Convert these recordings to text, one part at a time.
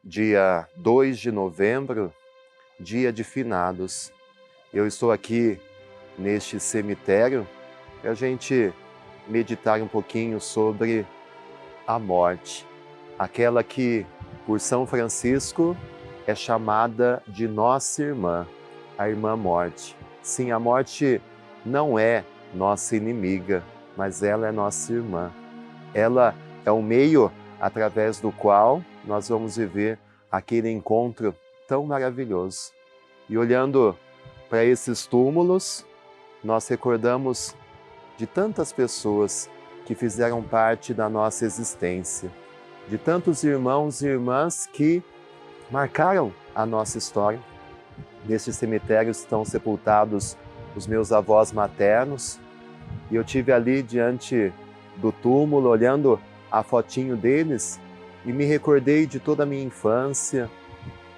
dia 2 de novembro, dia de finados. Eu estou aqui neste cemitério para a gente meditar um pouquinho sobre a morte, aquela que, por São Francisco, é chamada de nossa irmã, a irmã morte. Sim, a morte não é nossa inimiga, mas ela é nossa irmã. Ela é o meio através do qual nós vamos viver aquele encontro tão maravilhoso. E olhando para esses túmulos, nós recordamos de tantas pessoas que fizeram parte da nossa existência, de tantos irmãos e irmãs que marcaram a nossa história. Neste cemitério estão sepultados os meus avós maternos, e eu tive ali diante do túmulo, olhando a fotinho deles, e me recordei de toda a minha infância,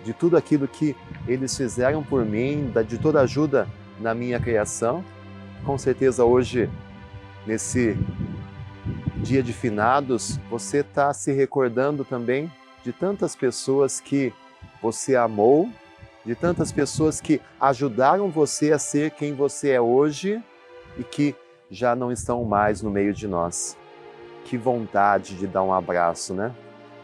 de tudo aquilo que eles fizeram por mim, de toda a ajuda na minha criação. Com certeza hoje, nesse dia de finados, você está se recordando também de tantas pessoas que você amou, de tantas pessoas que ajudaram você a ser quem você é hoje e que já não estão mais no meio de nós. Que vontade de dar um abraço, né?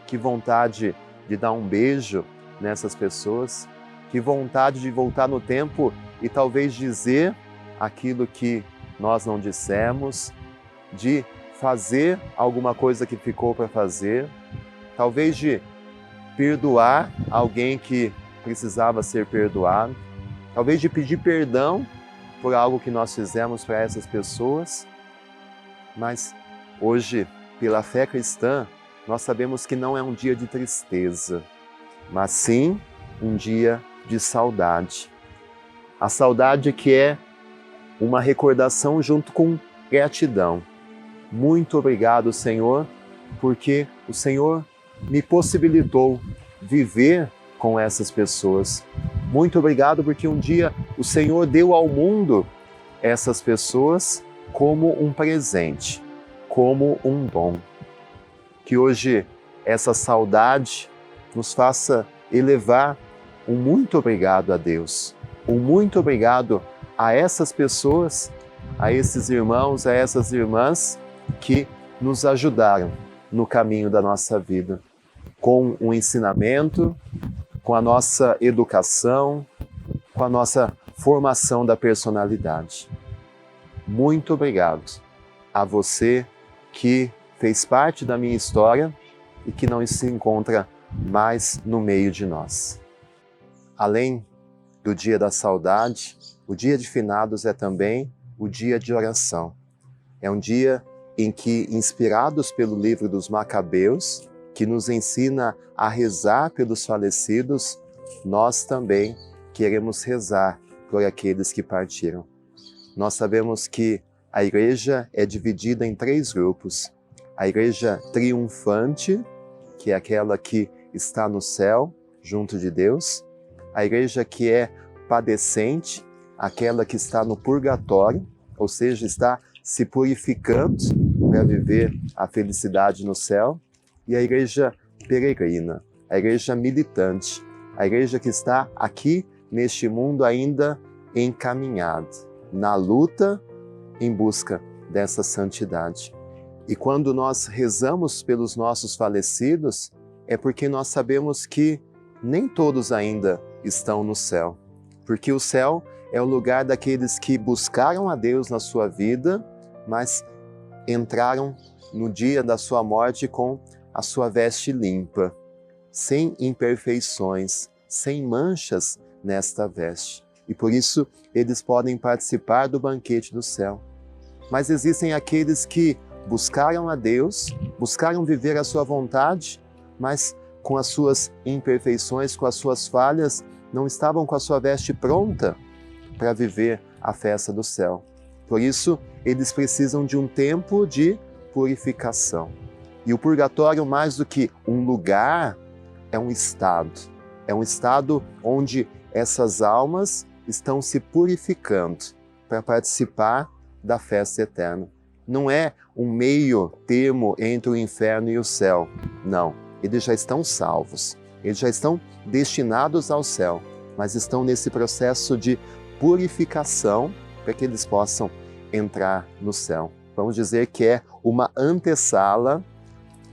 Que vontade de dar um beijo nessas pessoas. Que vontade de voltar no tempo e talvez dizer aquilo que nós não dissemos, de fazer alguma coisa que ficou para fazer, talvez de perdoar alguém que precisava ser perdoado, talvez de pedir perdão por algo que nós fizemos para essas pessoas. Mas hoje, pela fé cristã, nós sabemos que não é um dia de tristeza, mas sim um dia de saudade. A saudade que é uma recordação junto com gratidão. Muito obrigado, Senhor, porque o Senhor me possibilitou viver com essas pessoas. Muito obrigado porque um dia o Senhor deu ao mundo essas pessoas como um presente, como um dom. Que hoje essa saudade nos faça elevar um muito obrigado a Deus, um muito obrigado a essas pessoas, a esses irmãos, a essas irmãs que nos ajudaram no caminho da nossa vida, com o ensinamento, com a nossa educação, com a nossa formação da personalidade. Muito obrigado a você que fez parte da minha história e que não se encontra mais no meio de nós. Além do dia da saudade, o dia de finados é também o dia de oração. É um dia em que, inspirados pelo livro dos Macabeus, que nos ensina a rezar pelos falecidos, nós também queremos rezar por aqueles que partiram. Nós sabemos que a igreja é dividida em 3 grupos. A igreja triunfante, que é aquela que está no céu, junto de Deus. A igreja que é padecente, aquela que está no purgatório, ou seja, está se purificando para viver a felicidade no céu. E a igreja peregrina, a igreja militante, a igreja que está aqui neste mundo ainda encaminhada, na luta em busca dessa santidade. E quando nós rezamos pelos nossos falecidos, é porque nós sabemos que nem todos ainda estão no céu. Porque o céu é o lugar daqueles que buscaram a Deus na sua vida, mas entraram no dia da sua morte com a sua veste limpa, sem imperfeições, sem manchas nesta veste. E por isso eles podem participar do banquete do céu. Mas existem aqueles que buscaram a Deus, buscaram viver a sua vontade, mas com as suas imperfeições, com as suas falhas, não estavam com a sua veste pronta para viver a festa do céu. Por isso, eles precisam de um tempo de purificação. E o purgatório, mais do que um lugar, é um estado onde essas almas estão se purificando para participar da festa eterna. Não é um meio termo entre o inferno e o céu, não. Eles já estão salvos. Eles já estão destinados ao céu, mas estão nesse processo de purificação para que eles possam entrar no céu. Vamos dizer que é uma antessala,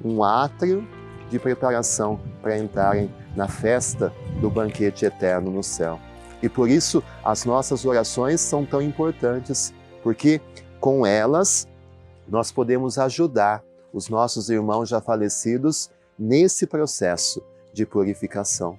um átrio de preparação para entrarem na festa do banquete eterno no céu. E por isso as nossas orações são tão importantes, porque com elas nós podemos ajudar os nossos irmãos já falecidos nesse processo de purificação.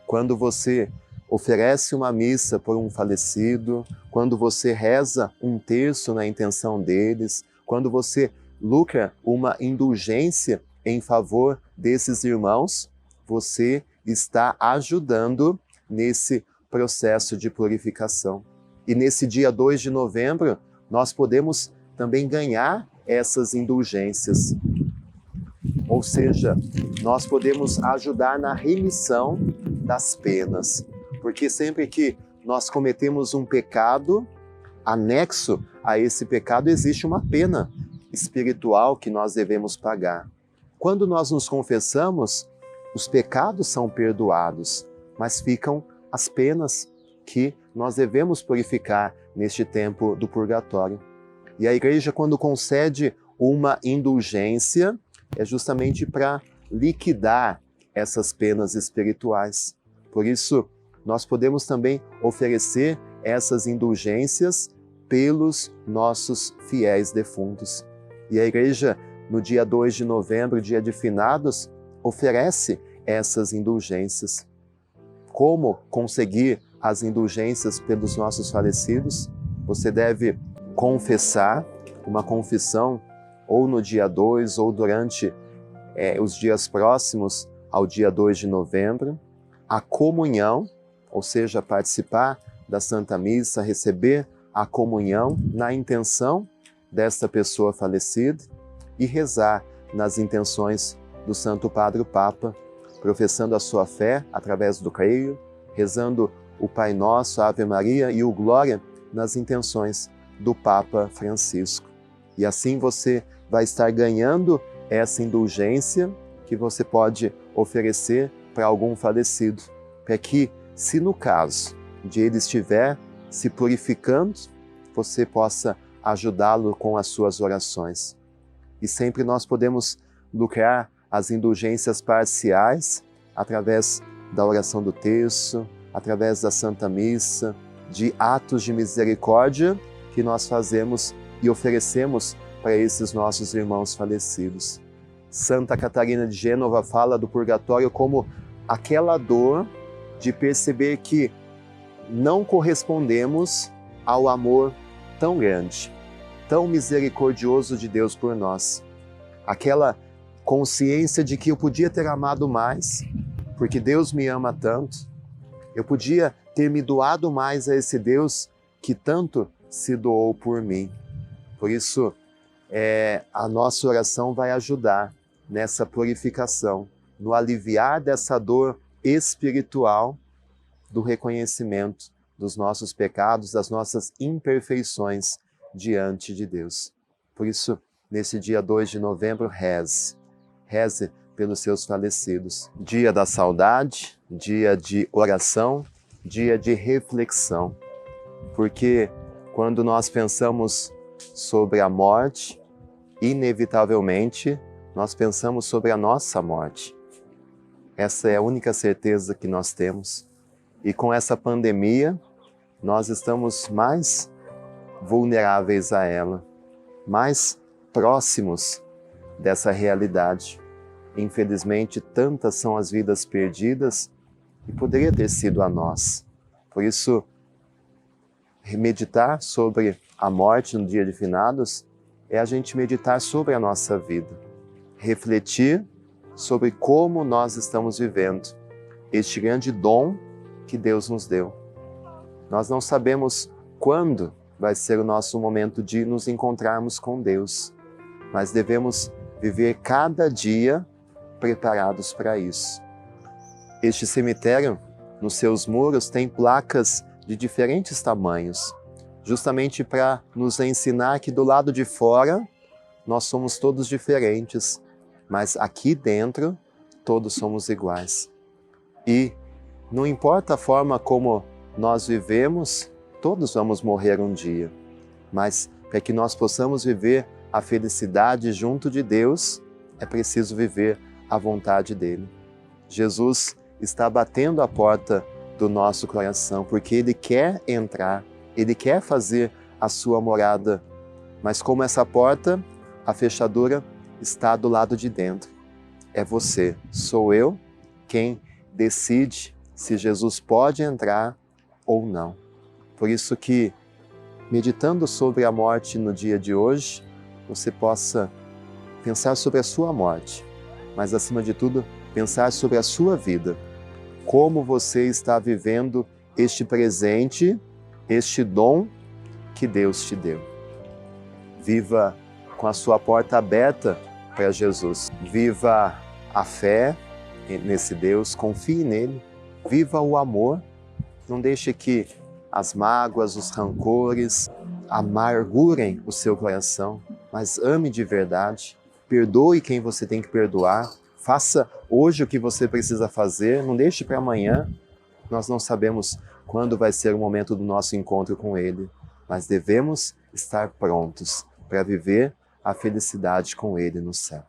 Quando você oferece uma missa por um falecido, quando você reza um terço na intenção deles, quando você lucra uma indulgência em favor desses irmãos, você está ajudando nesse processo de purificação. E nesse dia 2 de novembro, nós podemos também ganhar essas indulgências. Ou seja, nós podemos ajudar na remissão das penas. Porque sempre que nós cometemos um pecado, anexo a esse pecado existe uma pena espiritual que nós devemos pagar. Quando nós nos confessamos, os pecados são perdoados, mas ficam as penas que nós devemos purificar neste tempo do purgatório. E a Igreja, quando concede uma indulgência, é justamente para liquidar essas penas espirituais. Por isso, nós podemos também oferecer essas indulgências pelos nossos fiéis defuntos. E a Igreja, no dia 2 de novembro, dia de finados, oferece essas indulgências. Como conseguir as indulgências pelos nossos falecidos? Você deve confessar uma confissão ou no dia 2 ou durante os dias próximos ao dia 2 de novembro. A comunhão, ou seja, participar da Santa Missa, receber a comunhão na intenção desta pessoa falecida e rezar nas intenções do Santo Padre o Papa, professando a sua fé através do creio, rezando o Pai Nosso, a Ave Maria e o Glória nas intenções do Papa Francisco. E assim você vai estar ganhando essa indulgência que você pode oferecer para algum falecido, para que, se no caso de ele estiver se purificando, você possa ajudá-lo com as suas orações. E sempre nós podemos lucrar as indulgências parciais através da oração do terço, através da Santa Missa, de atos de misericórdia que nós fazemos e oferecemos para esses nossos irmãos falecidos. Santa Catarina de Gênova fala do purgatório como aquela dor de perceber que não correspondemos ao amor tão grande, tão misericordioso de Deus por nós. Aquela consciência de que eu podia ter amado mais, porque Deus me ama tanto. Eu podia ter me doado mais a esse Deus que tanto se doou por mim. Por isso, a nossa oração vai ajudar nessa purificação, no aliviar dessa dor espiritual do reconhecimento dos nossos pecados, das nossas imperfeições diante de Deus. Por isso, nesse dia 2 de novembro, reze. Reze pelos seus falecidos. Dia da saudade, dia de oração, dia de reflexão. Porque quando nós pensamos sobre a morte, inevitavelmente nós pensamos sobre a nossa morte. Essa é a única certeza que nós temos. E com essa pandemia, nós estamos mais vulneráveis a ela, mais próximos dessa realidade. Infelizmente, tantas são as vidas perdidas e poderia ter sido a nós. Por isso, meditar sobre a morte no dia de finados é a gente meditar sobre a nossa vida, refletir sobre como nós estamos vivendo este grande dom que Deus nos deu. Nós não sabemos quando vai ser o nosso momento de nos encontrarmos com Deus, mas devemos viver cada dia preparados para isso. Este cemitério, nos seus muros, tem placas de diferentes tamanhos, justamente para nos ensinar que do lado de fora nós somos todos diferentes, mas aqui dentro todos somos iguais. E não importa a forma como nós vivemos, todos vamos morrer um dia. Mas para que nós possamos viver a felicidade junto de Deus, é preciso viver a vontade dEle. Jesus está batendo a porta do nosso coração, porque Ele quer entrar, Ele quer fazer a sua morada. Mas como essa porta, a fechadura está do lado de dentro. É você, sou eu, quem decide se Jesus pode entrar ou não. Por isso que, meditando sobre a morte no dia de hoje, você possa pensar sobre a sua morte, mas acima de tudo, pensar sobre a sua vida. Como você está vivendo este presente, este dom que Deus te deu. Viva com a sua porta aberta para Jesus. Viva a fé nesse Deus, confie nele. Viva o amor. Não deixe que as mágoas, os rancores amargurem o seu coração, mas ame de verdade. Perdoe quem você tem que perdoar. Faça hoje o que você precisa fazer. Não deixe para amanhã. Nós não sabemos quando vai ser o momento do nosso encontro com Ele, mas devemos estar prontos para viver a felicidade com Ele no céu.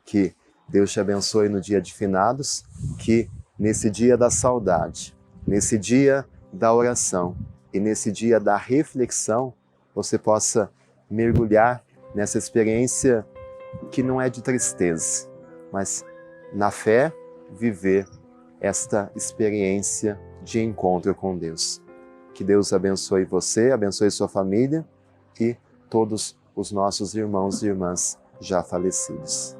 Que Deus te abençoe no dia de finados, que nesse dia da saudade, nesse dia da oração e nesse dia da reflexão, você possa mergulhar nessa experiência que não é de tristeza, mas na fé viver esta experiência de encontro com Deus. Que Deus abençoe você, abençoe sua família e todos os nossos irmãos e irmãs já falecidos.